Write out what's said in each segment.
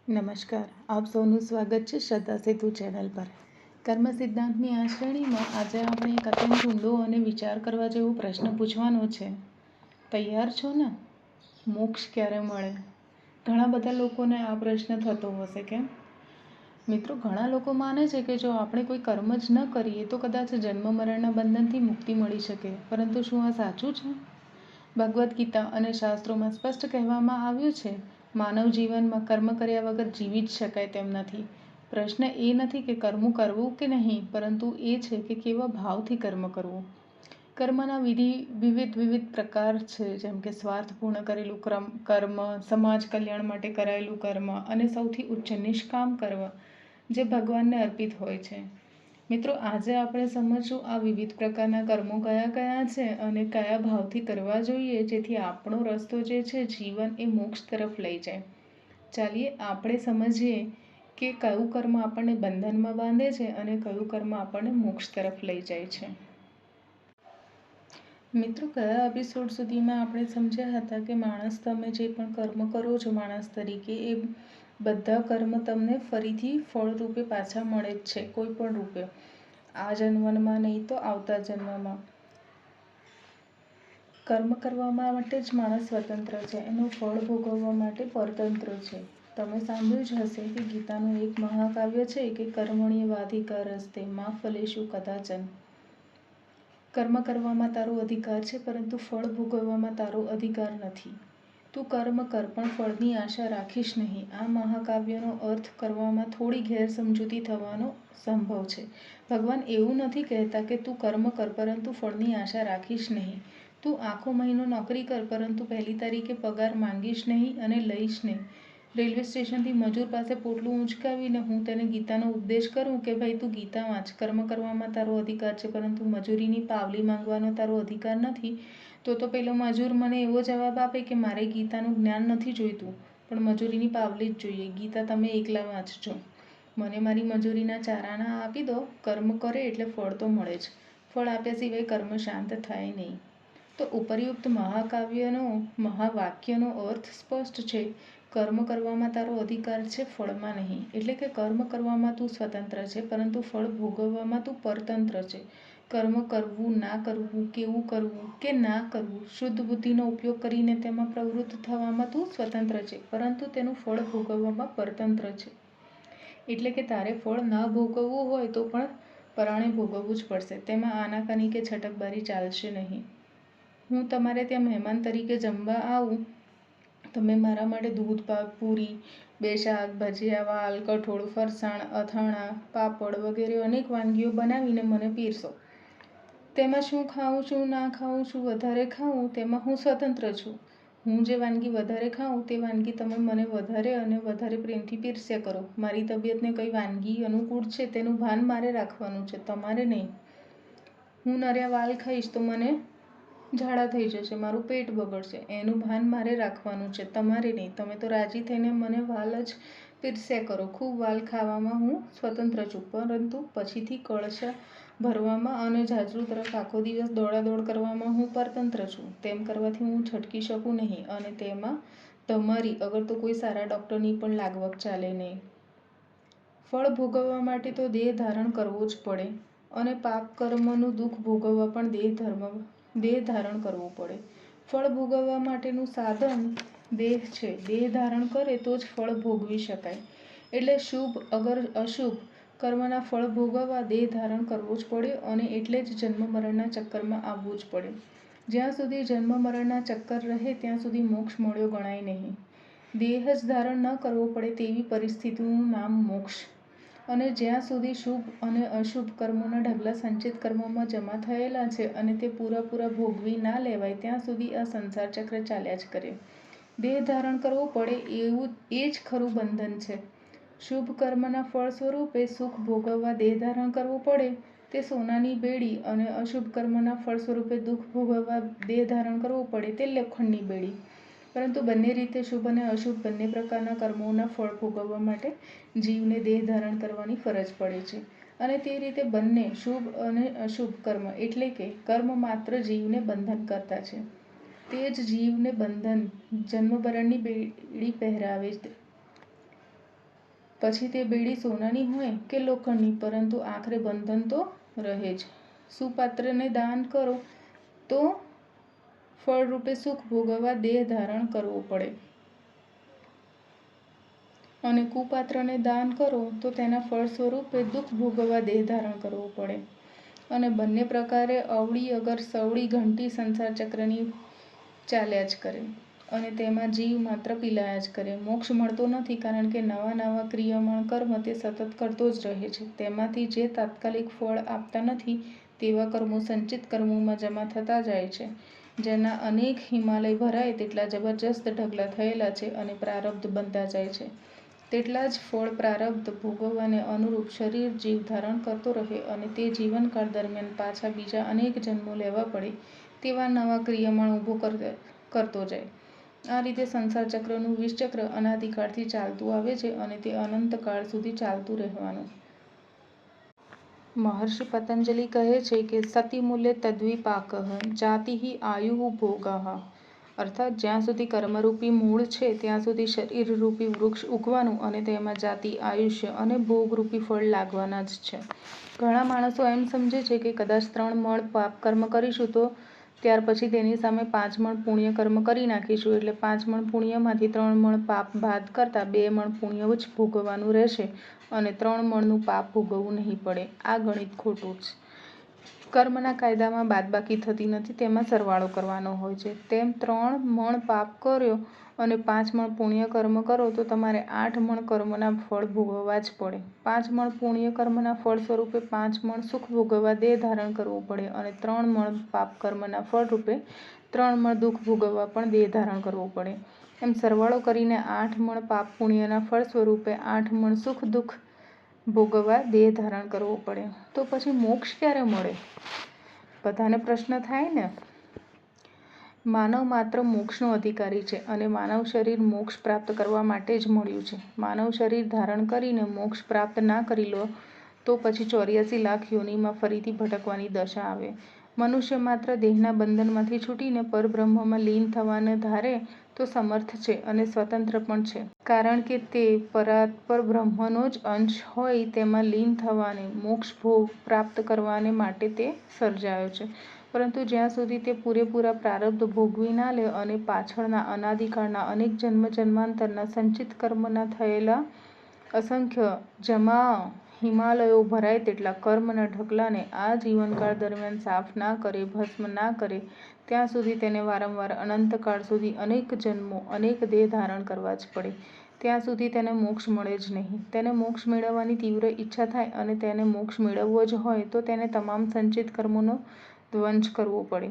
નમસ્કાર, આપ સૌનું સ્વાગત છે શ્રદ્ધા સેતુ ચેનલ પર. કર્મ સિદ્ધાંતની આ શ્રેણીમાં આજે આપણે એક અત્યંત ઊંડો અને વિચાર કરવા જેવો પ્રશ્ન પૂછવાનો છે. તૈયાર છો ને? મોક્ષ ક્યારે મળે? ઘણા બધા લોકોને આ પ્રશ્ન થતો હશે, કેમ? મિત્રો, ઘણા લોકો માને છે કે જો આપણે કોઈ કર્મ જ ન કરીએ તો કદાચ જન્મ મરણના બંધનથી મુક્તિ મળી શકે. પરંતુ શું આ સાચું છે? ભગવદ્ ગીતા અને શાસ્ત્રોમાં સ્પષ્ટ કહેવામાં આવ્યું છે, માનવ જીવનમાં કર્મ કર્યા વગર જીવી જ શકાય તેમ નથી. પ્રશ્ન એ નથી કે કર્મ કરવું કે નહીં, પરંતુ એ છે કે કેવા ભાવથી કર્મ કરવું. કર્મના વિવિધ પ્રકાર છે, જેમ કે સ્વાર્થપૂર્ણ કરેલું કર્મ, સમાજ કલ્યાણ માટે કરાયેલું કર્મ અને સૌથી ઉચ્ચ નિષ્કામ કર્મ, જે ભગવાનને અર્પિત હોય છે. મિત્રો, આજે આપણે સમજશું આ વિવિધ પ્રકારના કર્મો કયા કયા છે અને કયા ભાવથી કરવા જોઈએ, જેથી આપણો રસ્તો જે છે જીવન એ મોક્ષ તરફ લઈ જાય. ચાલીએ આપણે સમજીએ કે કયું કર્મ આપણને બંધનમાં બાંધે છે અને કયું કર્મ આપણને મોક્ષ તરફ લઈ જાય છે. મિત્રો, ગયા એપિસોડ સુધીમાં આપણે સમજ્યા હતા કે તમે જે પણ કર્મ કરો છો માણસ તરીકે, એ બધા કર્મ તમને ફરીથી ફળ રૂપે પાછા મળે જ છે, કોઈ પણ રૂપે. આ જન્મમાં નહીં તો આવતા જન્મમાં. કર્મ કરવા માટે જ માણસ સ્વતંત્ર છે, એનું ફળ ભોગવવા માટે પરતંત્ર છે. તમે સાંભળ્યું જ હશે કે ગીતાનું એક મહાકાવ્ય છે કે કર્મણ્યેવાધિકારસ્તે મા ફલેષુ કદાચન. કર્મ કરવામાં તારો અધિકાર છે, પરંતુ ફળ ભોગવવામાં તારો અધિકાર નથી. તું કર્મ કર, પણ ફળની આશા રાખીશ નહીં. આ મહાકાવ્યનો અર્થ કરવામાં થોડી ગેરસમજૂતી થવાનો સંભવ છે. ભગવાન એવું નથી કહેતા કે તું કર્મ કર, પરંતુ ફળની આશા રાખીશ નહીં. તું આખો મહિનો નોકરી કર, પરંતુ પહેલી તારીખે પગાર માંગીશ નહીં અને લઈશ નહીં. રેલવે સ્ટેશનથી મજૂર પાસે પોટલું ઊંચકાવીને હું તેને ગીતાનો ઉપદેશ કરું કે ભાઈ તું ગીતા વાંચ, કર્મ કરવામાં તારો અધિકાર છે, પરંતુ મજૂરીની પાવલી માંગવાનો તારો અધિકાર નથી. તો પેલો મજૂર મને એવો જવાબ આપે કે મારે ગીતાનું જ્ઞાન નથી જોઈતું, પણ મજૂરીની પાવલી જ જોઈએ. ગીતા તમે એકલા વાંચજો, મને મારી મજૂરીના ચારાના આપી દો. કર્મ કરે એટલે ફળ તો મળે જ. ફળ આપ્યા સિવાય કર્મ શાંત થાય નહીં. તો ઉપરયુક્ત મહાવાક્યનો અર્થ સ્પષ્ટ છે. કર્મ કરવામાં તારો અધિકાર છે, ફળમાં નહીં. એટલે કે કર્મ કરવામાં તું સ્વતંત્ર છે, પરંતુ ફળ ભોગવવામાં તું પરતંત્ર છે. કર્મ કરવું, ના કરવું, કેવું કરવું કે ના કરવું, શુદ્ધ બુદ્ધિનો ઉપયોગ કરીને તેમાં પ્રવૃત્ત થવામાં તું સ્વતંત્ર છે, પરંતુ તેનું ફળ ભોગવવામાં પરતંત્ર છે. એટલે કે તારે ફળ ન ભોગવવું હોય તો પણ પરાણે ભોગવવું જ પડશે. તેમાં આનાકાની કે છટકબારી ચાલશે નહીં. હું તમારે ત્યાં મહેમાન તરીકે જમવા આવું, તમે મારા માટે દૂધ, પાક, પૂરી, 2 શાક, ભજીયા, વાલ, કઠોળ, ફરસાણ, અથાણાં, પાપડ વગેરે અનેક વાનગીઓ બનાવીને મને પીરસો. તેમાં શું ખાઉં, શું ના ખાઉં, શું વધારે ખાઉં, તેમાં હું સ્વતંત્ર છું. હું જે વાનગી વધારે ખાઉં તે વાનગી તમે મને વધારે અને વધારે પ્રેમથી પીરસ્યા કરો. મારી તબિયતને કઈ વાનગી અનુકૂળ છે તેનું ભાન મારે રાખવાનું છે, તમારે નહીં. હું નર્યા વાલ ખાઈશ તો મને ઝાડા થઈ જશે, મારું પેટ બગડશે, એનું ભાન મારે રાખવાનું છે, તમારે નહીં. તમે તો રાજી થઈને મને વાલ જ પીરસ્યા કરો. ખૂબ વાલ ખાવામાં હું સ્વતંત્ર છું, પરંતુ પછીથી કળશા ભરવામાં અને જાજરૂ તરફ આખો દિવસ દોડાદોડ કરવામાં હું પરતંત્ર છું. તેમ કરવાથી હું છટકી શકું નહીં, અને તેમાં તમારી અગર તો કોઈ સારા ડૉક્ટરની પણ લાગવગ ચાલે નહીં. ફળ ભોગવવા માટે તો દેહ ધારણ કરવો જ પડે, અને પાપ કર્મનું દુઃખ ભોગવવા પણ દેહ ધારણ કરવું પડે. ફળ ભોગવવા માટેનું સાધન દેહ છે. દેહ ધારણ કરે તો જ ફળ ભોગવી શકાય. એટલે શુભ અગર અશુભ કર્મના ફળ ભોગવવા દેહ ધારણ કરવો જ પડે, અને એટલે જ જન્મ મરણના ચક્કરમાં આવવું જ પડે. જ્યાં સુધી જન્મ મરણના ચક્કર રહે ત્યાં સુધી મોક્ષ મળ્યો ગણાય નહીં. દેહ જ ધારણ ન કરવો પડે તેવી પરિસ્થિતિનું નામ મોક્ષ. અને જ્યાં સુધી શુભ અને અશુભ કર્મોના ઢગલા સંચિત કર્મોમાં જમા થયેલા છે અને તે પૂરા ભોગવી ના લેવાય ત્યાં સુધી આ સંસાર ચક્ર ચાલ્યા જ કરે. દેહ ધારણ કરવો પડે એ જ ખરું બંધન છે. શુભ કર્મના ફળ સ્વરૂપે સુખ ભોગવવા દેહ ધારણ કરવું પડે તે સોનાની બેડી, અને અશુભ કર્મના ફળ સ્વરૂપે દુઃખ ભોગવવા દેહ ધારણ કરવું પડે તે લોખંડની બેડી. પરંતુ બંને રીતે શુભ અને અશુભ બંને પ્રકારના કર્મોના ફળ ભોગવવા માટે જીવને દેહ ધારણ કરવાની ફરજ પડે છે. અને તે રીતે બંને શુભ અને અશુભ કર્મ એટલે કે કર્મ માત્ર જીવને બંધન કરતા છે. તે જ જીવને બંધન જન્મ મરણની બેડી પહેરાવે છે. પછી તે બેડી સોનાની હોય કે લોખંડની, પરંતુ આખરે બંધન તો રહે જ. સુપાત્રને દાન કરો તો ફળરૂપે સુખ ભોગવવા દેહ ધારણ કરવો પડે, અને કુપાત્રને દાન કરો તો તેના ફળ સ્વરૂપે દુઃખ ભોગવવા દેહ ધારણ કરવો પડે. અને બંને પ્રકારે અવળી અગર સવળી ઘંટી સંસાર ચક્રની ચાલ્યા જ કરે, અને તેમાં જીવ માત્ર પીલાયા જ કરે. મોક્ષ મળતો નથી, કારણ કે નવા નવા ક્રિયમાણ કર્મ તે સતત કરતો જ રહે છે. તેમાંથી જે તાત્કાલિક ફળ આપતા નથી તેવા કર્મો સંચિત કર્મોમાં જમા થતા જાય છે. જેના અનેક હિમાલય ભરાય તેટલા જબરજસ્ત ઢગલા થયેલા છે, અને પ્રારબ્ધ બનતા જાય છે. તેટલા જ ફળ પ્રારબ્ધ ભોગવવાને અનુરૂપ શરીર જીવ ધારણ કરતો રહે, અને તે જીવનકાળ દરમિયાન પાછા બીજા અનેક જન્મો લેવા પડે તેવા નવા ક્રિયમાણ ઊભો કરતો જાય. આ રીતે સંસાર ચક્રનું વિષચક્ર અનાદિકાળથી ચાલતું આવે છે, અને તે અનંતકાળ સુધી ચાલતું રહેવાનું. મહર્ષિ પતંજલિ કહે છે કે સતિ મૂલે તદ્વિપાકઃ જાતિઃ આયુઃ ભોગઃ, અર્થાત જ્યાં સુધી કર્મરૂપી મૂળ છે ત્યાં સુધી શરીરરૂપી વૃક્ષ ઉગવાનું, અને તેમાં જાતિ, આયુષ્ય અને ભોગરૂપી ફળ લાગવાના જ છે. ઘણા માણસો એમ સમજે છે કે કદાચ 3 મણ પાપ કર્મ કરીશું તો ત્યાર પછી તેની સામે 5 મણ પુણ્ય કર્મ કરી નાખીશું, એટલે 5 મણ પુણ્યમાંથી 3 મણ પાપ બાદ કરતાં 2 મણ પુણ્ય જ ભોગવવાનું રહેશે, અને 3 મણનું પાપ ભોગવવું નહીં પડે. આ ગણિત ખોટું છે. કર્મના કાયદામાં બાદબાકી થતી નથી, તેમાં સરવાળો કરવાનો હોય છે. તેમ 3 મણ પાપ કર્યો અને 5 મણ પુણ્ય કર્મ કરો તો તમારે 8 મણ કર્મના ફળ ભોગવવા જ પડે. 5 મણ પુણ્ય કર્મના ફળ સ્વરૂપે 5 મણ સુખ ભોગવવા દેહ ધારણ કરવો પડે, અને 3 મણ પાપ કર્મના ફળ રૂપે 3 મણ દુઃખ ભોગવવા પણ દેહ ધારણ કરવો પડે. એમ સરવાળો કરીને 8 મણ પાપ પુણ્યના ફળ સ્વરૂપે 8 મણ સુખ દુઃખ ભોગવવા દેહ ધારણ કરવો પડે. તો પછી મોક્ષ ક્યારે મળે? બધાને પ્રશ્ન થાય ને. માનવ માત્ર મોક્ષનો અધિકારી છે, અને માનવ શરીર મોક્ષ પ્રાપ્ત કરવા માટે જ મળ્યું છે. માનવ શરીર ધારણ કરીને મોક્ષ પ્રાપ્ત ના કરી લો તો પછી 84 લાખ યોનિમાં ફરીથી ભટકવાની દશા આવે. મનુષ્ય માત્ર દેહના બંધનમાંથી છૂટીને પરબ્રહ્મમાં લીન થવાને ધારે તો સમર્થ છે, અને સ્વતંત્ર પણ છે. કારણ કે તે પરાત્પર બ્રહ્મનો જ અંશ હોય તેમાં લીન થવાને, મોક્ષ પ્રાપ્ત કરવાને માટે તે સર્જાયો છે. પરંતુ જ્યાં સુધી તે પૂરેપૂરા પ્રારબ્ધ ભોગવી ના લે, અને પાછળના અનાદિકાળના અનેક જન્મ જન્માંતરના સંચિત કર્મના થયેલા અસંખ્ય જમા હિમાલયો ભરાય તેટલા કર્મના ઢગલાને આ જીવનકાળ દરમિયાન સાફ ના કરે, ભસ્મ ના કરે, ત્યાં સુધી તેને વારંવાર અનંતકાળ સુધી અનેક જન્મો, અનેક દેહ ધારણ કરવા જ પડે. ત્યાં સુધી તેને મોક્ષ મળે જ નહીં. તેને મોક્ષ મેળવવાની તીવ્ર ઈચ્છા થાય, અને તેને મોક્ષ મેળવવો જ હોય તો તેને તમામ સંચિત કર્મોનો ધ્વંસ કરવો પડે.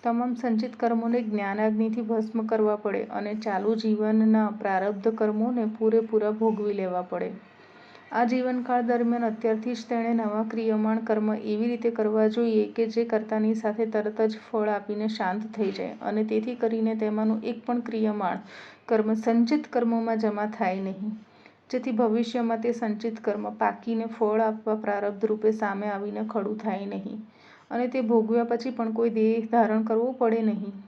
તમામ સંચિત કર્મોને જ્ઞાનાગ્નિથી ભસ્મ કરવા પડે, અને ચાલુ જીવનના પ્રારબ્ધ કર્મોને પૂરેપૂરા ભોગવી લેવા પડે. આ જીવનકાળ દરમિયાન અત્યારથી જ તેણે નવા ક્રિયમાણ કર્મ એવી રીતે કરવા જોઈએ કે જે કર્તાની સાથે તરત જ ફળ આપીને શાંત થઈ જાય, અને તેથી કરીને તેમાંનું એક પણ ક્રિયમાણ કર્મ સંચિત કર્મોમાં જમા થાય નહીં, જેથી ભવિષ્યમાં તે સંચિત કર્મ પાકીને ફળ આપવા પ્રારબ્ધ રૂપે સામે આવીને ખડું થાય નહીં, અને તે ભોગવ્યા પછી પણ કોઈ દેહ ધારણ કરવો પડે નહીં.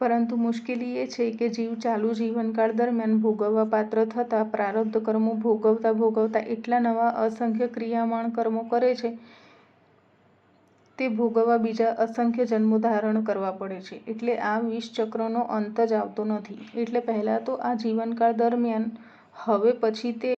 પરંતુ મુશ્કેલી એ છે કે જીવ ચાલુ જીવનકાળ દરમિયાન ભોગવવા પાત્ર થતા પ્રારબ્ધ કર્મો ભોગવતા એટલા નવા અસંખ્ય ક્રિયમાણ કર્મો કરે છે તે ભોગવવા બીજા અસંખ્ય જન્મો ધારણ કરવા પડે છે. એટલે આ વિષચક્રનો અંત જ આવતો નથી. એટલે પહેલાં તો આ જીવનકાળ દરમિયાન, હવે પછી તે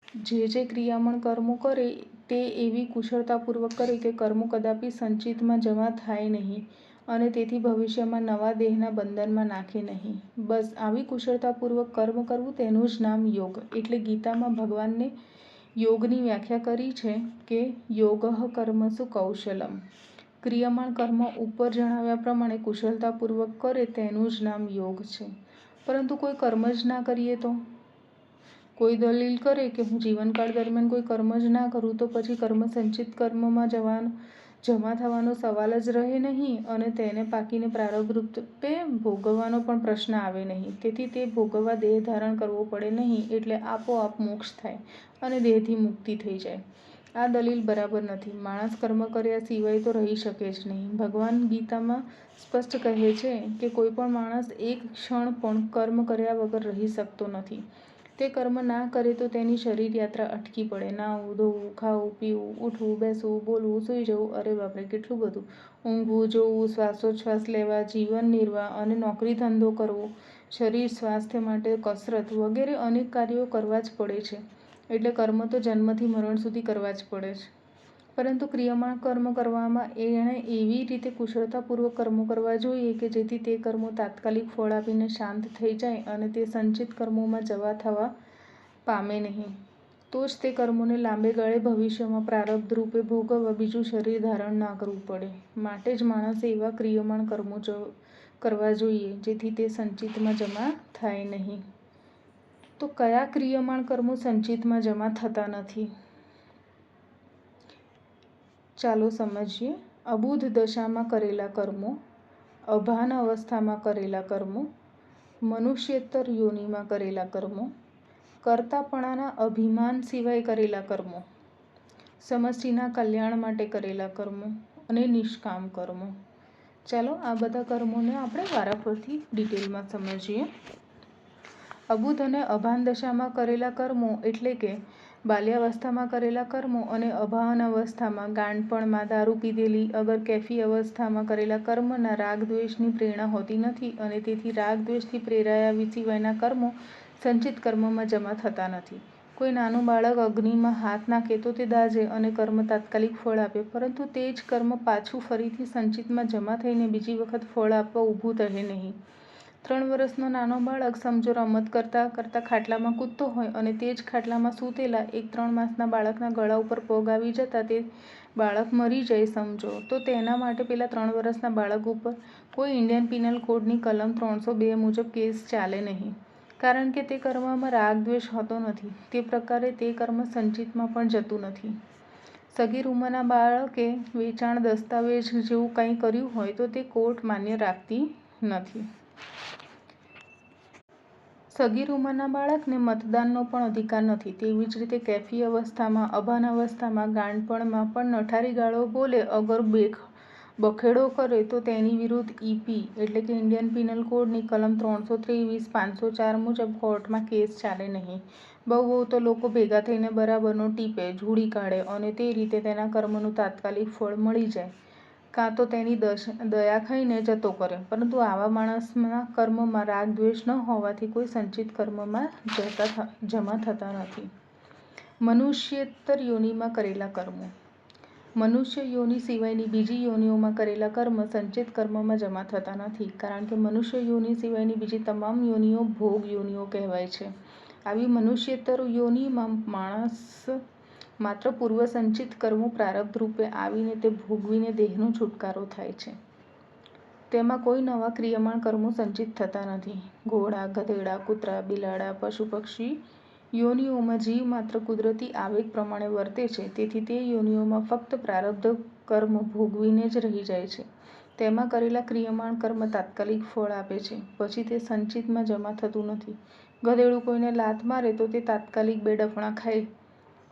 જે ક્રિયમાણ કર્મો કરે તે એવી કુશળતાપૂર્વક કરે કે કર્મો કદાપી સંચિતમાં જમા થાય નહીં, અને તેથી ભવિષ્યમાં નવા દેહના બંધનમાં નાખે નહીં. બસ આવી કુશળતાપૂર્વક કર્મ કરવું તેનું જ નામ યોગ. એટલે ગીતામાં ભગવાને યોગની વ્યાખ્યા કરી છે કે યોગઃ કર્મસુ કૌશલમ. ક્રિયમાણ કર્મ ઉપર જણાવ્યા પ્રમાણે કુશળતાપૂર્વક કરે તેનું જ નામ યોગ છે. પરંતુ કોઈ કર્મ જ ના કરીએ તો? કોઈ દલીલ કરે કે હું જીવનકાળ દરમિયાન કોઈ કર્મ જ ના કરું તો પછી કર્મ સંચિત કર્મમાં જમા થવાનો સવાલ જ રહે નહીં, અને તેને પાકીને પ્રારબ્ધ રૂપે ભોગવવાનો પણ પ્રશ્ન આવે નહીં. તેથી તે ભોગવવા દેહ ધારણ કરવો પડે નહીં, એટલે આપોઆપ મોક્ષ થાય, અને દેહથી મુક્તિ થઈ જાય. આ દલીલ બરાબર નથી. માણસ કર્મ કર્યા સિવાય તો રહી શકે જ નહીં. ભગવાન ગીતામાં સ્પષ્ટ કહે છે કે કોઈ પણ માણસ એક ક્ષણ પણ કર્મ કર્યા વગર રહી શકતો નથી. તે કર્મ ના કરે તો તેની શરીર યાત્રા અટકી પડે. નાહવું, ધોવું, ખાવું, પીવું, ઉઠવું, બેસવું, બોલવું, સૂઈ જવું, અરે બાપરે કેટલું બધું, ઊંઘવું, જોવું, શ્વાસોચ્છ્વાસ લેવા, જીવન નિર્વાહ અને નોકરી ધંધો કરવો, શરીર સ્વાસ્થ્ય માટે કસરત વગેરે અનેક કાર્યો કરવા જ પડે છે. એટલે કર્મ તો જન્મથી મરણ સુધી કરવા જ પડે છે. પરંતુ ક્રિયમાણ કર્મ કરવામાં એણે એવી રીતે કુશળતાપૂર્વક કર્મો કરવા જોઈએ કે જેથી તે કર્મો તાત્કાલિક ફળ આપીને શાંત થઈ જાય અને તે સંચિત કર્મોમાં જમા થવા પામે નહીં. તો જ તે કર્મોને લાંબે ગાળે ભવિષ્યમાં પ્રારબ્ધ રૂપે ભોગવવા બીજું શરીર ધારણ ના કરવું પડે. માટે જ માણસે એવા ક્રિયમાણ કર્મો કરવા જોઈએ જેથી તે સંચિતમાં જમા થાય નહીં. તો કયા ક્રિયમાણ કર્મો સંચિતમાં જમા થતા નથી? ચાલો સમજીએ. અબુધ દશામાં કરેલા કર્મો, અભાન અવસ્થામાં કરેલા કર્મો, મનુષ્યેતર યોનિમાં કરેલા કર્મો, કર્તાપણાના અભિમાન સિવાય કરેલા કર્મો, સમષ્ટિના કલ્યાણ માટે કરેલા કર્મો અને નિષ્કામ કર્મો. ચાલો આ બધા કર્મોને આપણે વારાફરતી ડિટેલમાં સમજીએ. અબુધ અને અભાન દશામાં કરેલા કર્મો એટલે કે બાલ્યાવસ્થામાં કરેલા કર્મો અને અભાન અવસ્થામાં ગાંડપણમાં દારૂ પીધેલી અગર કેફી અવસ્થામાં કરેલા કર્મના રાગદ્વેષની પ્રેરણા હોતી નથી અને તેથી રાગદ્વેષથી પ્રેરાયા સિવાયના કર્મો સંચિત કર્મમાં જમા થતા નથી. કોઈ નાનું બાળક અગ્નિમાં હાથ નાખે તો તે દાઝે અને કર્મ તાત્કાલિક ફળ આપે, પરંતુ તે જ કર્મ પાછું ફરીથી સંચિતમાં જમા થઈને બીજી વખત ફળ આપવા ઊભું રહે નહીં. 3 વર્ષનો નાનો બાળક સમજો રમત કરતાં કરતાં ખાટલામાં કૂદતો હોય અને તે જ ખાટલામાં સૂતેલા એક 3 માસના બાળકના ગળા ઉપર પગ આવી જતાં તે બાળક મરી જાય સમજો, તો તેના માટે પેલા 3 વર્ષના બાળક ઉપર કોઈ ઇન્ડિયન પિનલ કોડની કલમ 302 મુજબ કેસ ચાલે નહીં, કારણ કે તે કર્મમાં રાગ દ્વેષ હોતો નથી. તે પ્રકારે તે કર્મ સંચિતમાં પણ જતું નથી. સગીર ઉંમરના બાળકે વેચાણ દસ્તાવેજ જેવું કંઈ કર્યું હોય તો તે કોર્ટ માન્ય રાખતી નથી. સગીર ઉંમરના બાળકને મતદાનનો પણ અધિકાર નથી. તેવી જ રીતે કેફી અવસ્થામાં, અભાન અવસ્થામાં, ગાંડપણમાં પણ નઠારી ગાળો બોલે અગર બખેડો કરે તો તેની વિરુદ્ધ ઈ.પી. એટલે કે ઇન્ડિયન પિનલ કોડની કલમ 323, 504 મુજબ કોર્ટમાં કેસ ચાલે નહીં. બહુ તો લોકો ભેગા થઈને બરાબરનો ટીપે, ઝૂડી કાઢે અને તે રીતે તેના કર્મનું તાત્કાલિક ફળ મળી જાય, કાં તો તેની દયા ખાઈને જતો કરે. પરંતુ આવા માણસના કર્મમાં રાગ દ્વેષ ન હોવાથી કોઈ સંચિત કર્મમાં જમા થતા નથી. મનુષ્યેતર યોનિમાં કરેલા કર્મો, મનુષ્ય યોનિ સિવાયની બીજી યોનિઓમાં કરેલા કર્મ સંચિત કર્મમાં જમા થતા નથી, કારણ કે મનુષ્ય યોનિ સિવાયની બીજી તમામ યોનિઓ ભોગ યોનિઓ કહેવાય છે. આવી મનુષ્યેતર યોનિમાં માણસ માત્ર પૂર્વ સંચિત કર્મો પ્રારબ્ધ રૂપે આવીને તે ભોગવીને દેહનો છુટકારો થાય છે. તેમાં કોઈ નવા ક્રિયમાણ કર્મો સંચિત થતા નથી. ઘોડા, ગધેડા, કૂતરા, બિલાડા, પશુ પક્ષી યોનિઓમાં જીવ માત્ર કુદરતી આવેગ પ્રમાણે વર્તે છે, તેથી તે યોનિઓમાં ફક્ત પ્રારબ્ધ કર્મ ભોગવીને જ રહી જાય છે. તેમાં કરેલા ક્રિયમાણ કર્મ તાત્કાલિક ફળ આપે છે, પછી તે સંચિતમાં જમા થતું નથી. ગધેડું કોઈને લાત મારે તો તે તાત્કાલિક 2 ડફણા ખાય,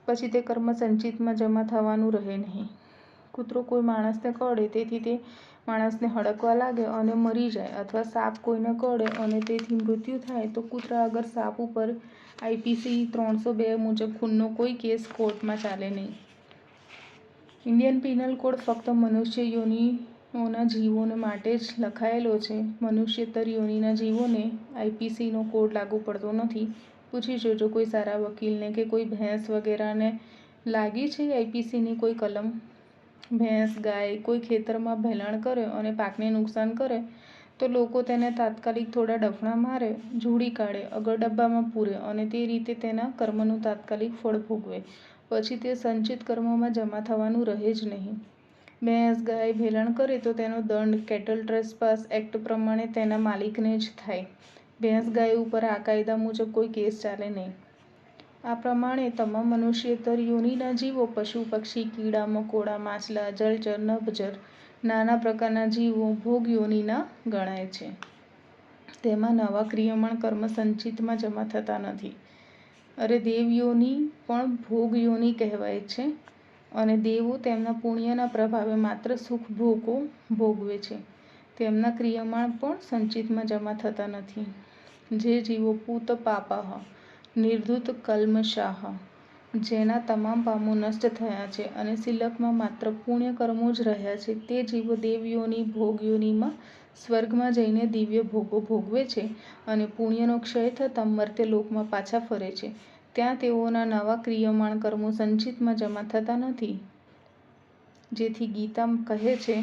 પછી તે કર્મ સંચિતમાં જમા થવાનું રહે નહીં. કૂતરો કોઈ માણસને કરડે તેથી તે માણસને હડકવા લાગે અને મરી જાય, અથવા સાપ કોઈને કરડે અને તેથી મૃત્યુ થાય તો કૂતરા અગર સાપ ઉપર આઈપીસી 302 મુજબ ખૂનનો કોઈ કેસ કોર્ટમાં ચાલે નહીં. ઇન્ડિયન પિનલ કોડ ફક્ત મનુષ્ય યોનિઓના જીવોને માટે જ લખાયેલો છે. મનુષ્યેતર યોનિના જીવોને આઈપીસીનો કોડ લાગુ પડતો નથી. પૂછી જોજો કોઈ સારા વકીલને કે કોઈ ભેંસ વગેરેને લાગી છે આઈપીસીની કોઈ કલમ. ભેંસ, ગાય કોઈ ખેતરમાં ભેલાણ કરે અને પાકને નુકસાન કરે તો લોકો તેને તાત્કાલિક થોડા ડફણા મારે, ઝૂડી કાઢે, અગર ડબ્બામાં પૂરે અને તે રીતે તેના કર્મનું તાત્કાલિક ફળ ભોગવે, પછી તે સંચિત કર્મમાં જમા થવાનું રહે જ નહીં. ભેંસ, ગાય ભેલાણ કરે તો તેનો દંડ કેટલ ટ્રેસપાસ એક્ટ પ્રમાણે તેના માલિકને જ થાય. ભેંસ, ગાય ઉપર આ કાયદા મુજબ કોઈ કેસ ચાલે નહીં. આ પ્રમાણે તમામ મનુષ્યેતર યોનિના જીવો પશુ, પક્ષી, કીડા, મકોડા, માછલા, જળચર, નભચર નાના પ્રકારના જીવો ભોગ યોનિના ગણાય છે. તેમાં નવા ક્રિયમાણ કર્મ સંચિતમાં જમા થતા નથી. અરે દેવ યોનિ પણ ભોગ યોનિ કહેવાય છે અને દેવો તેમના પુણ્યના પ્રભાવે માત્ર સુખ ભોગો ભોગવે છે. તેમના ક્રિયમાણ પણ સંચિતમાં જમા થતા નથી. જે જીવો પૂત પાપાહ નિર્ધૂત કલ્મષાહ, જેના તમામ પામો નષ્ટ થયા છે અને સિલકમાં માત્ર પુણ્ય કર્મો જ રહ્યા છે. તે જીવો દેવયોની ભોગયોનીમાં સ્વર્ગમાં જઈને દિવ્ય ભોગો ભોગવે છે અને પુણ્યનો ક્ષય થતાં મર્ત્યલોકમાં પાછા ફરે છે. ત્યાં તેઓના નવા ક્રિયમાણ કર્મો સંચિતમાં જમા થતા નથી. જેથી ગીતા કહે છે,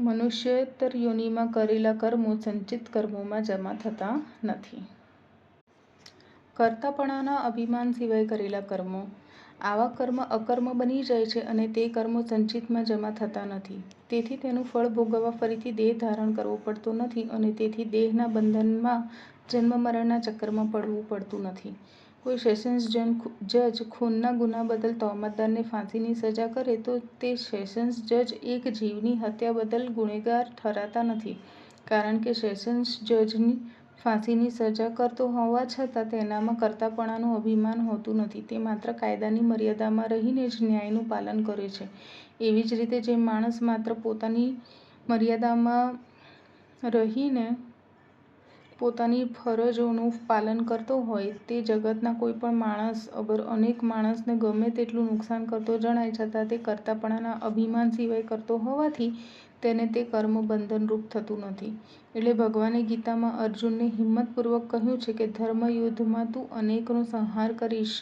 મનુષ્યોત્તર યોનિમાં કરેલા કર્મો સંચિત કર્મોમાં જમા થતા નથી. કર્તાપણાના અભિમાન સિવાય કરેલા કર્મો. આવા કર્મ અકર્મ બની જાય છે અને તે કર્મો સંચિતમાં જમા થતા નથી. તેથી તેનું ફળ ભોગવવા ફરીથી દેહ ધારણ કરવો પડતો નથી અને તેથી દેહના બંધનમાં જન્મ મરણના ચક્કરમાં પડવું પડતું નથી. કોઈ સેશન્સ જજ ખૂનના ગુના બદલ તહોમતદારને ફાંસીની સજા કરે તો તે સેશન્સ જજ એક જીવની હત્યા બદલ ગુનેગાર ઠરાતા નથી, કારણ કે સેશન્સ જજ ફાંસીની સજા કરતો હોવા છતાં તેનામાં કર્તાપણાનું અભિમાન હોતું નથી. તે માત્ર કાયદાની મર્યાદામાં રહીને જ ન્યાયનું પાલન કરે છે. એવી જ રીતે જે માણસ માત્ર પોતાની મર્યાદામાં રહીને પોતાની ફરજોનું પાલન કરતો હોય તે જગતના કોઈ પણ માણસ અગર અનેક માણસને ગમે તેટલું નુકસાન કરતો જણાય છતાં તે કર્તાપણાના અભિમાન સિવાય કરતો હોવાથી તેને તે કર્મ બંધનરૂપ થતું નથી. એટલે ભગવાને ગીતામાં અર્જુનને હિંમતપૂર્વક કહ્યું છે કે ધર્મયુદ્ધમાં તું અનેકનો સંહાર કરીશ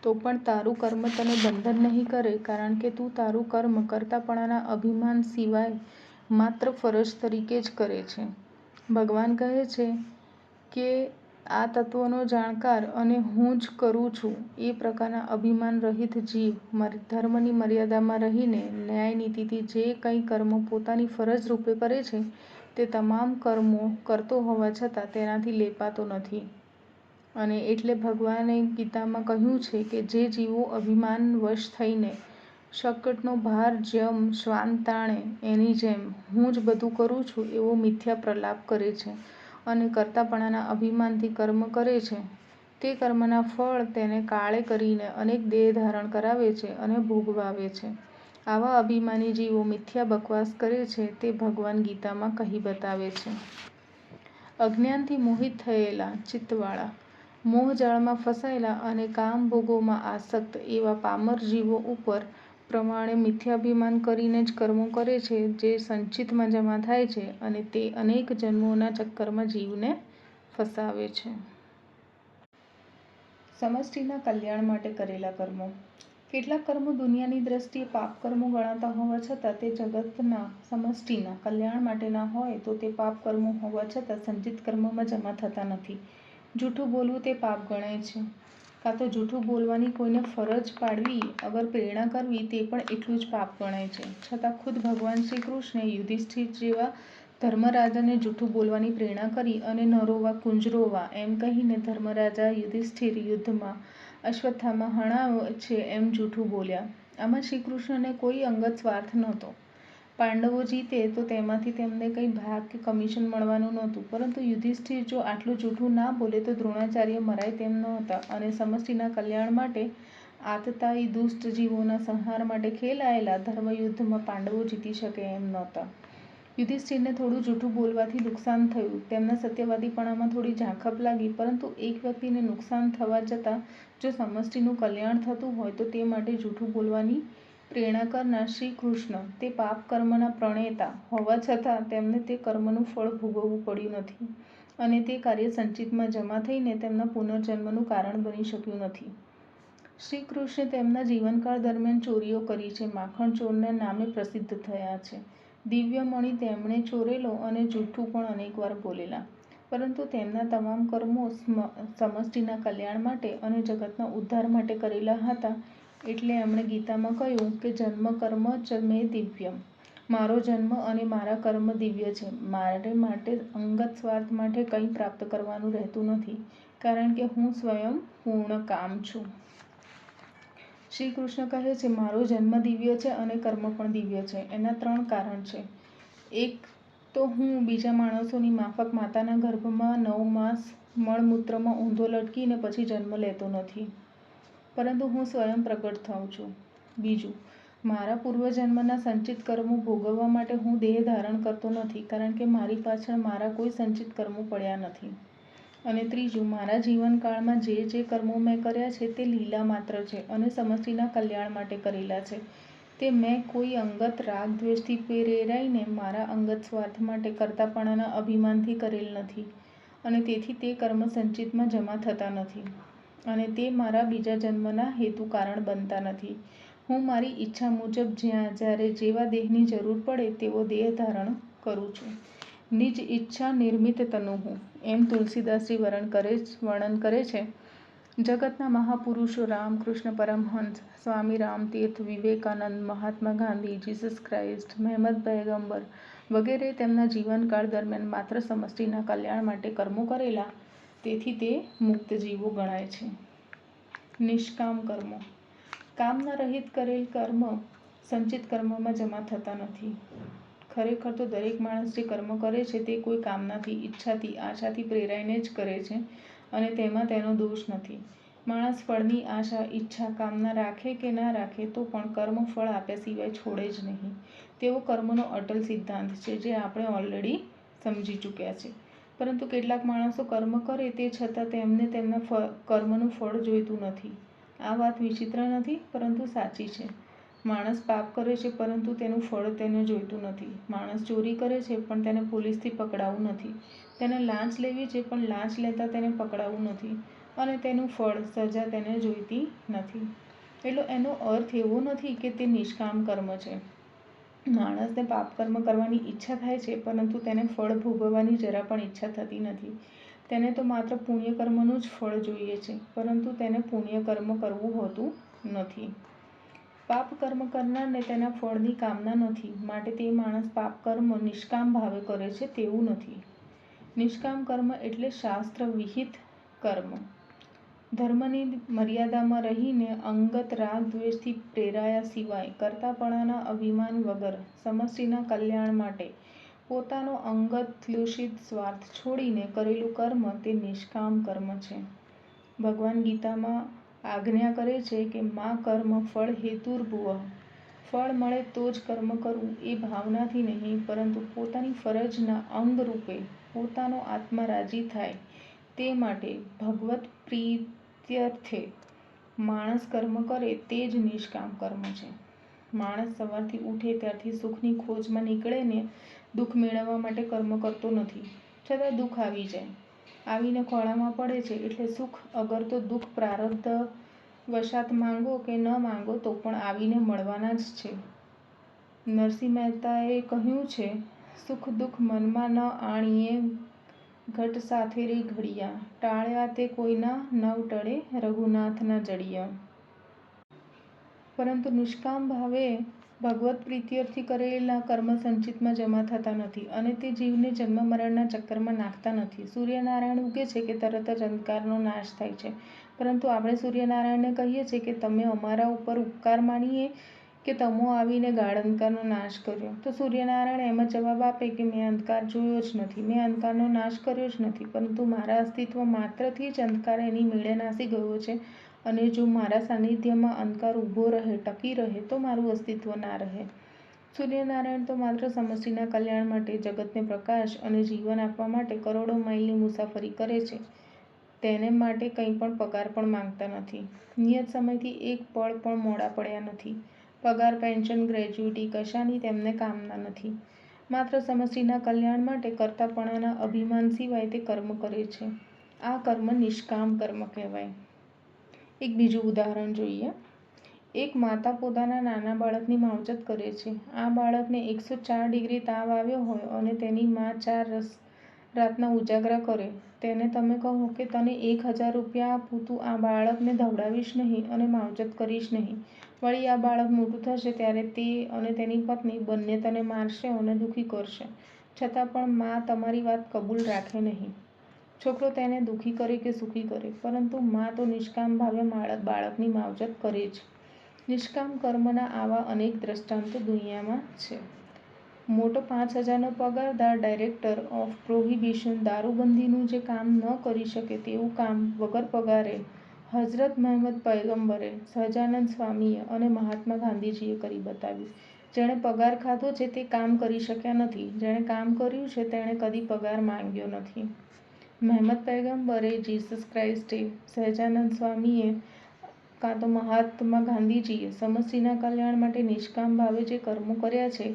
તો પણ તારું કર્મ તને બંધન નહીં કરે, કારણ કે તું તારું કર્મ કર્તાપણાના અભિમાન સિવાય માત્ર ફરજ તરીકે જ કરે છે. ભગવાન કહે છે કે આ તત્વનો જાણકાર અને હું જ કરું છું એ પ્રકારના અભિમાન રહિત જીવ ધર્મની મર્યાદામાં રહીને ન્યાય નીતિથી જે કંઈ કર્મો પોતાની ફરજ રૂપે કરે છે તે તમામ કર્મો કરતો હોવા છતાં તેનાથી લેપાતો નથી. અને એટલે ભગવાને ગીતામાં કહ્યું છે કે જે જીવો અભિમાન વશ થઈને શકટનો ભાર જેમ શ્વાન તાણે એની જેમ હું જ બધું કરું છું એવો મિથ્યા પ્રલાપ કરે છે અને કર્તાપણાના અભિમાનથી કર્મ કરે છે, તે કર્મના ફળ તેને કાળે કરીને અનેક દેહ ધારણ કરાવે છે અને ભોગવાવે છે. આવા અભિમાની જીવો મિથ્યા બકવાસ કરે છે તે ભગવાન ગીતામાં કહી બતાવે છે. અજ્ઞાનથી મોહિત થયેલા ચિત્તવાળા, મોહજાળમાં ફસાયેલા અને કામભોગોમાં આસક્ત એવા પામર જીવો ઉપર પ્રમાણે મિથ્યાભિમાન કરીને જ કર્મો કરે છે જે સંચિતમાં જમા થાય છે અને તે અનેક જન્મોના ચક્કરમાં જીવને ફસાવે છે. સમષ્ટિના કલ્યાણ માટે કરેલા કર્મો. કેટલાક કર્મો દુનિયાની દ્રષ્ટિએ પાપકર્મો ગણાતા હોવા છતાં તે જગતના સમષ્ટિના કલ્યાણ માટેના હોય તો તે પાપ કર્મો હોવા છતાં સંચિત કર્મમાં જમા થતા નથી. જૂઠું બોલવું તે પાપ ગણાય છે, કાં તો જૂઠું બોલવાની કોઈને ફરજ પાડવી અગર પ્રેરણા કરવી તે પણ એટલું જ પાપ ગણાય છે. છતાં ખુદ ભગવાન શ્રી કૃષ્ણે યુધિષ્ઠિર જેવા ધર્મરાજાને જૂઠું બોલવાની પ્રેરણા કરી અને ન રોવા કુંજ રોવા એમ કહીને ધર્મરાજા યુધિષ્ઠિર યુદ્ધમાં અશ્વત્થામા હણાવે છે એમ જૂઠું બોલ્યા. આમાં શ્રીકૃષ્ણને કોઈ અંગત સ્વાર્થ નહોતો. પાંડવો જીતે તો તેમાંથી તેમને કંઈ ભાગ કે કમિશન મળવાનું નહોતું, પરંતુ યુધિષ્ઠિર જો આટલું જૂઠું ના બોલે તો દ્રોણાચાર્ય મરાય તેમ નહોતા અને સમષ્ટિના કલ્યાણ માટે આતતાયી દુષ્ટ જીવોના સંહાર માટે ખેલાયેલા ધર્મયુદ્ધમાં પાંડવો જીતી શકે એમ નહોતા. યુધિષ્ઠિરને થોડું જૂઠું બોલવાથી નુકસાન થયું, તેમના સત્યવાદીપણામાં થોડી ઝાંખપ લાગી, પરંતુ એક વ્યક્તિને નુકસાન થવા જતાં જો સમષ્ટિનું કલ્યાણ થતું હોય તો તે માટે જૂઠું બોલવાની પ્રેરણા કરનાર શ્રી કૃષ્ણ તે પાપ કર્મના પ્રણેતા હોવા છતાં તેમને તે કર્મનું ફળ ભોગવવું પડ્યું નથી અને તે કાર્ય સંચિતમાં જમા થઈને તેમના પુનર્જન્મનું કારણ બની શક્યું નથી. શ્રી કૃષ્ણ તેમના જીવનકાળ દરમિયાન ચોરીઓ કરી છે, માખણ ચોરના નામે પ્રસિદ્ધ થયા છે. દિવ્ય મણિ તેમણે ચોરેલો અને જૂઠું પણ અનેકવાર બોલેલા, પરંતુ તેમના તમામ કર્મો સમષ્ટિના કલ્યાણ માટે અને જગતના ઉદ્ધાર માટે કરેલા હતા. એટલે એમણે ગીતામાં કહ્યું કે જન્મ કર્મ ચ મે દિવ્યમ, મારો જન્મ અને મારા કર્મ દિવ્ય છે. મારે માટે અંગત સ્વાર્થ માટે કંઈ પ્રાપ્ત કરવાનું રહેતું નથી, કારણ કે હું સ્વયં પૂર્ણ કામ છું. શ્રી કૃષ્ણ કહે છે મારો જન્મ દિવ્ય છે અને કર્મ પણ દિવ્ય છે. એના 3 કારણ છે. એક તો હું બીજા માણસોની માફક માતાના ગર્ભમાં 9 માસ મળમૂત્રમાં ઊંધો લટકીને પછી જન્મ લેતો નથી, પરંતુ હું સ્વયં પ્રગટ થાઉં છું. બીજું, મારા પૂર્વજન્મના સંચિત કર્મો ભોગવવા માટે હું દેહ ધારણ કરતો નથી, કારણ કે મારી પાછળ મારા કોઈ સંચિત કર્મો પડ્યા નથી. અને ત્રીજું, મારા જીવનકાળમાં જે કર્મો મેં કર્યા છે તે લીલા માત્ર છે અને સમષ્ટિના કલ્યાણ માટે કરેલા છે. તે મેં કોઈ અંગત રાગ દ્વેષથી પ્રેરાઈને મારા અંગત સ્વાર્થ માટે કરતાપણાના અભિમાનથી કરેલ નથી અને તેથી તે કર્મ સંચિતમાં જમા થતા નથી અને તે મારા બીજા જન્મના હેતુ કારણ બનતા નથી. હું મારી ઈચ્છા મુજબ જ્યાં જ્યારે જેવા દેહની જરૂર પડે તેવો દેહ ધારણ કરું છું. નિજ ઈચ્છા નિર્મિત તનુ હું, એમ તુલસીદાસજી વર્ણન કરે છે. જગતના મહાપુરુષો રામકૃષ્ણ પરમહંસ, સ્વામી રામતીર્થ, વિવેકાનંદ, મહાત્મા ગાંધી, જીસસ ક્રાઇસ્ટ, મહેમદ પયગંબર વગેરે તેમના જીવનકાળ દરમિયાન માત્ર સમષ્ટિના કલ્યાણ માટે કર્મો કરેલા, તેથી તે મુક્ત જીવો ગણાય છે. નિષ્કામ કર્મો. કામના રહિત કરેલ કર્મ સંચિત કર્મમાં જમા થતા નથી. ખરેખર તો દરેક માણસ જે કર્મ કરે છે તે કોઈ કામનાથી, ઈચ્છાથી, આશાથી પ્રેરાઈને જ કરે છે અને તેમાં તેનો દોષ નથી. માણસ ફળની આશા, ઈચ્છા, કામના રાખે કે ના રાખે તો પણ કર્મ ફળ આપ્યા સિવાય છોડે જ નહીં. તેવો કર્મનો અટલ સિદ્ધાંત છે જે આપણે ઓલરેડી સમજી ચૂક્યા છે. પરંતુ કેટલાક માણસો કર્મ કરે તે છતાં તેમને તેમના કર્મનું ફળ જોઈતું નથી. આ વાત વિચિત્ર નથી, પરંતુ સાચી છે. માણસ પાપ કરે છે પરંતુ તેનું ફળ તેને જોઈતું નથી. માણસ ચોરી કરે છે પણ તેને પોલીસથી પકડાવું નથી. તેને લાંચ લેવી છે પણ લાંચ લેતા તેને પકડાવું નથી અને તેનું ફળ, સજા તેને જોઈતી નથી. એટલે એનો અર્થ એવો નથી કે તે નિષ્કામ કર્મ છે. માણસને પાપ કર્મ કરવાની ઈચ્છા થાય છે પરંતુ તેને ફળ ભોગવવાની જરા પણ ઈચ્છા થતી નથી. તેને તો માત્ર પુણ્ય કર્મનું જ ફળ જોઈએ છે, પરંતુ તેને પુણ્ય કર્મ કરવું હોતું નથી. પાપ કર્મ કરનારને તેના ફળની કામના નથી, માટે તે માણસ પાપ કર્મ નિષ્કામ ભાવે કરે છે તેવું નથી. નિષ્કામ કર્મ એટલે શાસ્ત્ર વિહિત કર્મ. ધર્મની મર્યાદામાં રહીને અંગત રાગ દ્વેષથી પ્રેરાયા સિવાય કરતાપણાના અભિમાન વગર સમષ્ટિના કલ્યાણ માટે પોતાનો અંગત ક્લુષિત સ્વાર્થ છોડીને કરેલું કર્મ તે નિષ્કામ કર્મ છે. ભગવાન ગીતામાં આજ્ઞા કરે છે કે મા કર્મ ફળ હેતુર્ભુવઃ, ફળ મળે તો જ કર્મ કરવું એ ભાવનાથી નહીં, પરંતુ પોતાની ફરજના અંગરૂપે પોતાનો આત્મા રાજી થાય તે માટે ભગવત પ્રીત્યર્થે માણસ કર્મ કરે તે જ નિષ્કામ કર્મ છે. માણસ સવારથી ઉઠે ત્યારથી સુખની ખોજમાં નીકળે ને દુઃખ મેળવવા માટે કર્મ કરતો નથી, છતાં દુઃખ આવી જાય, આવીને ખોળામાં પડે છે એટલે સુખ અગર તો દુઃખ પ્રારબ્ધ વશાત માંગો કે ન માંગો તો પણ આવીને મળવાના જ છે. નરસિંહ મહેતાએ કહ્યું છે, સુખ દુઃખ મનમાં ન આણીએ ઘટ સાથે રે ઘડિયા, ટાળ્યા તે કોઈના નવ ટળે રઘુનાથના જડિયા. પરંતુ નિષ્કામ ભાવે ભગવત પ્રીત્યર્થી કરેલા કર્મ સંચિતમાં જમા થતા નથી અને તે જીવને જન્મ મરણના ચક્કરમાં નાખતા નથી. સૂર્યનારાયણ ઉગે છે કે તરત જ અંધકારનો નાશ થાય છે, પરંતુ આપણે સૂર્યનારાયણને કહીએ છીએ કે તમે અમારા ઉપર ઉપકાર માનીએ કે તમો આવીને ગાઢ અંધકારનો નાશ કર્યો. તો સૂર્યનારાયણ એમ જ જવાબ આપે કે મેં અંધકાર જોયો જ નથી, મેં અંધકારનો નાશ કર્યો જ નથી, પરંતુ મારા અસ્તિત્વ માત્રથી જ અંધકાર એની મેળે નાસી ગયો છે અને જો મારા સાનિધ્યમાં અંધકાર ઊભો રહે, ટકી રહે તો મારું અસ્તિત્વ ના રહે. સૂર્યનારાયણ તો માત્ર સમષ્ટિના કલ્યાણ માટે, જગતને પ્રકાશ અને જીવન આપવા માટે કરોડો માઇલની મુસાફરી કરે છે. તેને માટે કંઈ પણ પગાર પણ માંગતા નથી. નિયત સમયથી એક પળ પણ મોડા પડ્યા નથી. પગાર, પેન્શન, ગ્રેચ્યુટી કશાની તેમને કામના નથી. માત્ર સમષ્ટિના કલ્યાણ માટે કરતાપણાના અભિમાન સિવાય તે કર્મ કરે છે. આ કર્મ નિષ્કામ કર્મ કહેવાય. એક બીજું ઉદાહરણ જોઈએ. એક માતા પોતાના નાના બાળકની માવજત કરે છે. આ બાળકને 104 ડિગ્રી તાવ આવ્યો હોય અને તેની મા 4 રાતના ઉજાગરા કરે. તેને તમે કહો કે તને 1000 રૂપિયા આપું, તું આ બાળકને ધવડાવીશ નહીં અને માવજત કરીશ નહીં. વળી આ બાળક મોટું થશે ત્યારે તે અને તેની પત્ની બંને તને મારશે અને દુઃખી કરશે, છતાં પણ મા તમારી વાત કબૂલ રાખે નહીં. છોકરો તેને દુઃખી કરે કે સુખી કરે, પરંતુ મા તો નિષ્કામ ભાવે બાળકની માવજત કરે જ. નિષ્કામ કર્મના આવા અનેક દ્રષ્ટાંતો દુનિયામાં છે. મોટો 5000નો પગારદાર ડાયરેક્ટર ઓફ પ્રોહિબિશન દારૂબંધીનું જે કામ ન કરી શકે તેવું કામ વગર પગારે હઝરત મહેમદ પયગંબરે, સહજાનંદ સ્વામીએ અને મહાત્મા ગાંધીજીએ કરી બતાવ્યું. જેણે પગાર ખાધો છે તે કામ કરી શક્યા નથી, જેણે કામ કર્યું છે તેણે કદી પગાર માંગ્યો નથી. મહેમદ પૈગંબરે, જીસસ ક્રાઇસ્ટે, સહજાનંદ સ્વામીએ કાં તો મહાત્મા ગાંધીજીએ સમષ્ટિના કલ્યાણ માટે નિષ્કામ ભાવે જે કર્મો કર્યા છે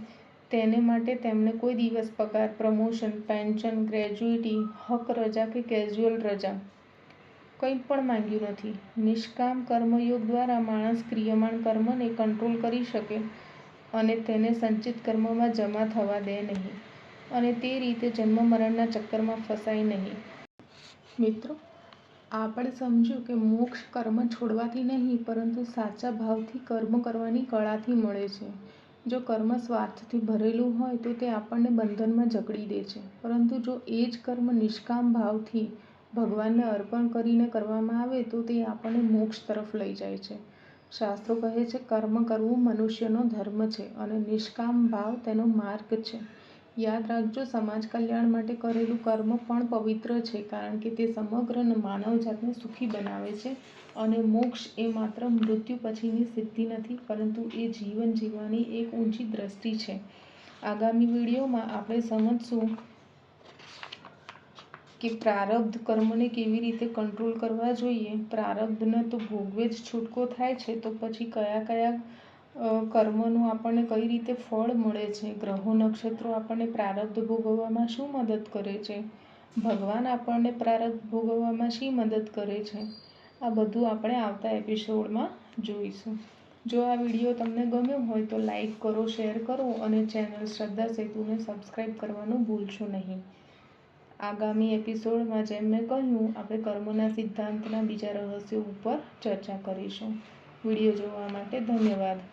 તેને માટે તેમણે કોઈ દિવસ પગાર, પ્રમોશન, પેન્શન, ગ્રેજ્યુઇટી, હક રજા કે કેઝ્યુઅલ રજા કંઈ પણ માંગ્યું નથી. નિષ્કામ કર્મયોગ દ્વારા માણસ ક્રિયમાણ કર્મને કંટ્રોલ કરી શકે અને તેને સંચિત કર્મમાં જમા થવા દે નહીં અને તે રીતે જન્મ મરણના ચક્કરમાં ફસાય નહીં. મિત્રો, આપણે સમજ્યું કે મોક્ષ કર્મ છોડવાથી નહીં પરંતુ સાચા ભાવથી કર્મ કરવાની કળાથી મળે છે. જો કર્મ સ્વાર્થથી ભરેલું હોય તો તે આપણને બંધનમાં જકડી દે છે, પરંતુ જો એ જ કર્મ નિષ્કામ ભાવથી ભગવાનને અર્પણ કરીને કરવામાં આવે તો તે આપણને મોક્ષ તરફ લઈ જાય છે. શાસ્ત્રો કહે છે, કર્મ કરવું મનુષ્યનો ધર્મ છે અને નિષ્કામ ભાવ તેનો માર્ગ છે. યાદ રાખજો, સમાજ કલ્યાણ માટે કરેલું કર્મ પણ પવિત્ર છે કારણ કે તે સમગ્ર માનવજાતને સુખી બનાવે છે અને મોક્ષ એ માત્ર મૃત્યુ પછીની સિદ્ધિ નથી પરંતુ એ જીવન જીવવાની એક ઊંચી દ્રષ્ટિ છે. આગામી વિડીયોમાં આપણે સમજશું કે પ્રારબ્ધ કર્મને કેવી રીતે કંટ્રોલ કરવા જોઈએ. પ્રારબ્ધને તો ભોગવે જ છૂટકો થાય છે, તો પછી કયા કયા કર્મનું આપણને કઈ રીતે ફળ મળે છે. ગ્રહો નક્ષત્રો આપણને પ્રારબ્ધ ભોગવવામાં શું મદદ કરે છે. ભગવાન આપણને પ્રારબ્ધ ભોગવવામાં શી મદદ કરે છે. આ બધું આપણે આવતા એપિસોડમાં જોઈશું. જો આ વિડીયો તમને ગમ્યો હોય તો લાઈક કરો, શેર કરો અને ચેનલ શ્રદ્ધા સેતુને સબસ્ક્રાઈબ કરવાનું ભૂલશો નહીં. આગામી એપિસોડમાં જેમ મેં કહ્યું, આપણે કર્મના સિદ્ધાંતના બીજા રહસ્યો ઉપર ચર્ચા કરીશું. વિડીયો જોવા માટે ધન્યવાદ.